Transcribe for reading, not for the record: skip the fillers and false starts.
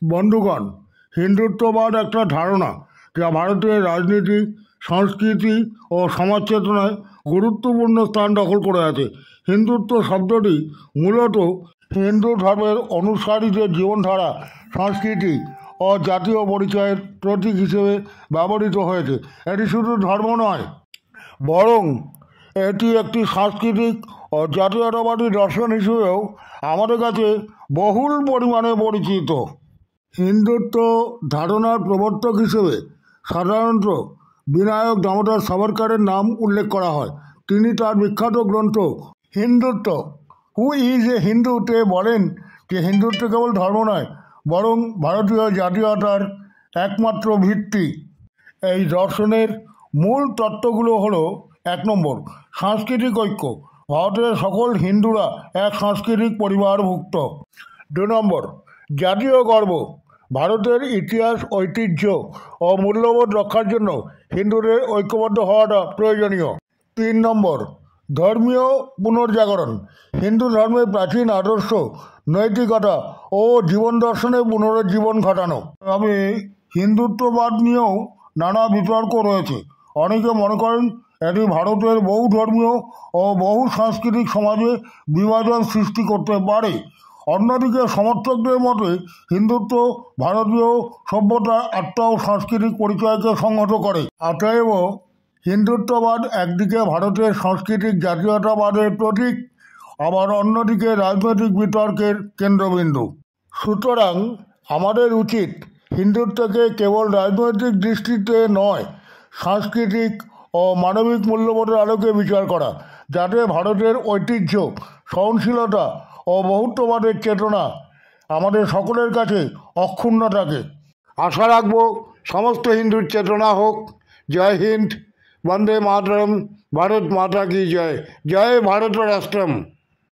বন্ধুগণ, হিন্দুত্ববাদ একটা ধারণা যা ভারতের রাজনীতি, সংস্কৃতি ও সমাজ চেতনায় গুরুত্বপূর্ণ স্থান দখল করে আছে। হিন্দুত্ব শব্দটি মূলত হিন্দু ধর্মের অনুসারীদের জীবনধারা, সংস্কৃতি ও জাতীয় পরিচয়ের প্রতীক হিসেবে ব্যবহৃত হয়েছে। এটি শুধু ধর্ম নয়, বরং এটি একটি সাংস্কৃতিক ও জাতীয়তাবাদী দর্শন হিসেবেও আমাদের কাছে বহুল পরিমাণে পরিচিত। হিন্দুত্ব ধারণার প্রবর্তক হিসেবে সাধারণত বিনায়ক দামোদর সাভারকরের নাম উল্লেখ করা হয়। তিনি তার বিখ্যাত গ্রন্থ হিন্দুত্ব, হু ইজ এ হিন্দুতে বলেন যে হিন্দুত্ব কেবল ধর্ম নয়, বরং ভারতীয় জাতীয়তার একমাত্র ভিত্তি। এই দর্শনের মূল তত্ত্বগুলো হলো: 1 নম্বর, সাংস্কৃতিক ঐক্য। ভারতের সকল হিন্দুরা এক সাংস্কৃতিক পরিবারভুক্ত। 2 নম্বর, জাতীয় গর্ব। ভারতের ইতিহাস, ঐতিহ্য ও মূল্যবোধ রক্ষার জন্য হিন্দুদের ঐক্যবদ্ধ হওয়াটা প্রয়োজনীয়। 3 নম্বর, ধর্মীয় পুনর্জাগরণ। হিন্দু ধর্মের প্রাচীন আদর্শ, নৈতিকতা ও জীবন দর্শনে পুনরুজ্জীবন ঘটানো। তবে হিন্দুত্ববাদ নিয়েও নানা বিতর্ক রয়েছে। অনেকে মনে করেন এটি ভারতের বহু ধর্মীয় ও বহু সাংস্কৃতিক সমাজে বিভাজন সৃষ্টি করতে পারে। অন্যদিকে সমর্থকদের মতে হিন্দুত্ব ভারতীয় সভ্যতা, আত্মা ও সাংস্কৃতিক পরিচয়কে সংহত করে। অতএব হিন্দুত্ববাদ একদিকে ভারতের সাংস্কৃতিক জাতীয়তাবাদের প্রতীক, আবার অন্যদিকে রাজনৈতিক বিতর্কের কেন্দ্রবিন্দু। সুতরাং আমাদের উচিত হিন্দুত্বকে কেবল রাজনৈতিক দৃষ্টিতে নয়, সাংস্কৃতিক ও মানবিক মূল্যবোধের আলোকে বিচার করা, যাতে ভারতের ঐতিহ্য, সহনশীলতা ও বহুত্ববাদের চেতনা আমাদের সকলের কাছে অক্ষুণ্ণ থাকে। আশা রাখব সমস্ত হিন্দুর চেতনা হোক। জয় হিন্দ, বন্দে মাতরম, ভারত মাতা কি জয়, জয় ভারত রাষ্ট্রম।